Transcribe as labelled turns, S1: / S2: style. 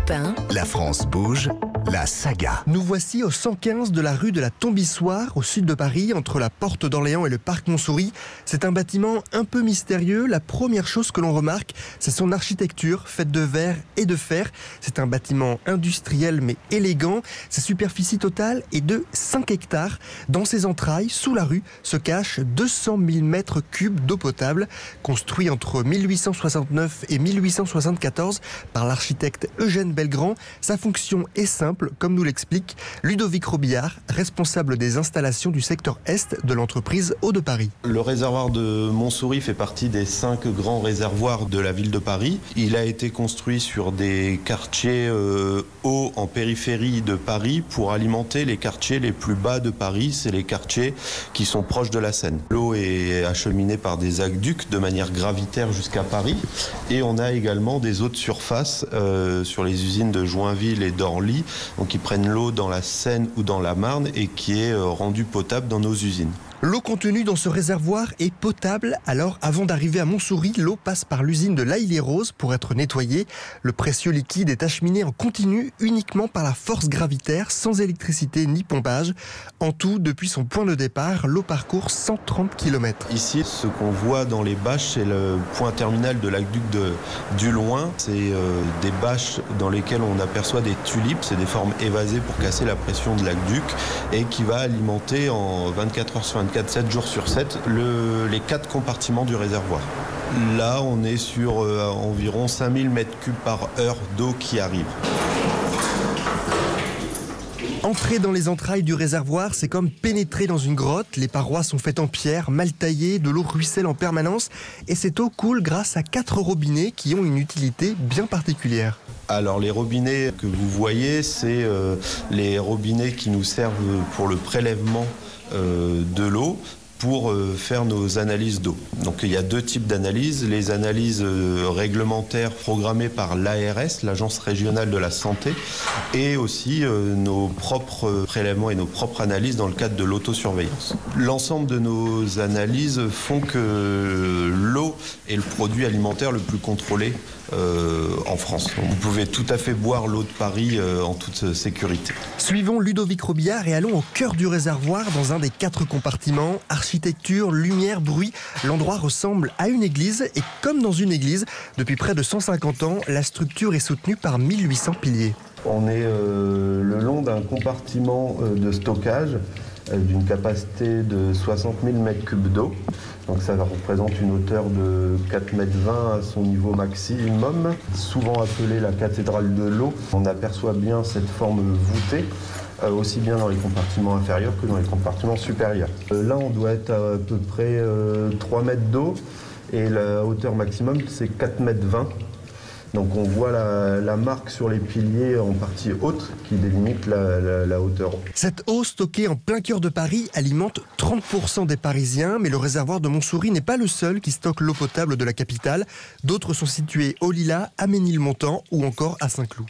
S1: Europe 1.
S2: La France bouge, la saga.
S3: Nous voici au 115 de la rue de la Tombissoire, au sud de Paris, entre la porte d'Orléans et le parc Montsouris. C'est un bâtiment un peu mystérieux. La première chose que l'on remarque, c'est son architecture, faite de verre et de fer. C'est un bâtiment industriel mais élégant. Sa superficie totale est de 5 hectares. Dans ses entrailles, sous la rue, se cachent 200 000 mètres cubes d'eau potable, construit entre 1869 et 1874 par l'architecte Eugène Belgrand. Sa fonction est simple, comme nous l'explique Ludovic Robillard, responsable des installations du secteur Est de l'entreprise Eau de Paris.
S4: Le réservoir de Montsouris fait partie des 5 grands réservoirs de la ville de Paris. Il a été construit sur des quartiers hauts en périphérie de Paris pour alimenter les quartiers les plus bas de Paris. C'est les quartiers qui sont proches de la Seine. L'eau est acheminée par des aqueducs de manière gravitaire jusqu'à Paris. Et on a également des eaux de surface sur les usines de Joinville et d'Orly, donc qui prennent l'eau dans la Seine ou dans la Marne et qui est rendue potable dans nos usines.
S3: L'eau contenue dans ce réservoir est potable, alors avant d'arriver à Montsouris, l'eau passe par l'usine de l'Haÿ-les-Roses pour être nettoyée. Le précieux liquide est acheminé en continu uniquement par la force gravitaire, sans électricité ni pompage. En tout, depuis son point de départ, l'eau parcourt 130 km.
S4: Ici, ce qu'on voit dans les bâches, c'est le point terminal de l'aqueduc du Loing. C'est des bâches dans lesquelles on aperçoit des tulipes, c'est des formes évasées pour casser la pression de l'aqueduc et qui va alimenter en 24 heures sur 24, 7 jours sur 7, les 4 compartiments du réservoir. Là, on est sur environ 5000 m3 par heure d'eau qui arrive.
S3: Entrer dans les entrailles du réservoir, c'est comme pénétrer dans une grotte. Les parois sont faites en pierre, mal taillées, de l'eau ruisselle en permanence. Et cette eau coule grâce à 4 robinets qui ont une utilité bien particulière.
S4: Alors les robinets que vous voyez, c'est les robinets qui nous servent pour le prélèvement de l'eau pour faire nos analyses d'eau. Donc il y a 2 types d'analyses. Les analyses réglementaires programmées par l'ARS, l'Agence régionale de la santé, et aussi nos propres prélèvements et nos propres analyses dans le cadre de l'autosurveillance. L'ensemble de nos analyses font que l'eau est le produit alimentaire le plus contrôlé en France. Donc, vous pouvez tout à fait boire l'eau de Paris en toute sécurité.
S3: Suivons Ludovic Robillard et allons au cœur du réservoir, dans un des 4 compartiments. Architecture, lumière, bruit, l'endroit ressemble à une église. Et comme dans une église, depuis près de 150 ans, la structure est soutenue par 1800 piliers.
S4: On est le long d'un compartiment de stockage d'une capacité de 60 000 m3 d'eau. Donc ça représente une hauteur de 4,20 m à son niveau maximum, souvent appelée la cathédrale de l'eau. On aperçoit bien cette forme voûtée, aussi bien dans les compartiments inférieurs que dans les compartiments supérieurs. Là, on doit être à peu près 3 mètres d'eau et la hauteur maximum, c'est 4,20 m. Donc on voit la marque sur les piliers en partie haute qui délimite la hauteur.
S3: Cette eau stockée en plein cœur de Paris alimente 30% des Parisiens, mais le réservoir de Montsouris n'est pas le seul qui stocke l'eau potable de la capitale. D'autres sont situés au Lilas, à Ménilmontant ou encore à Saint-Cloud.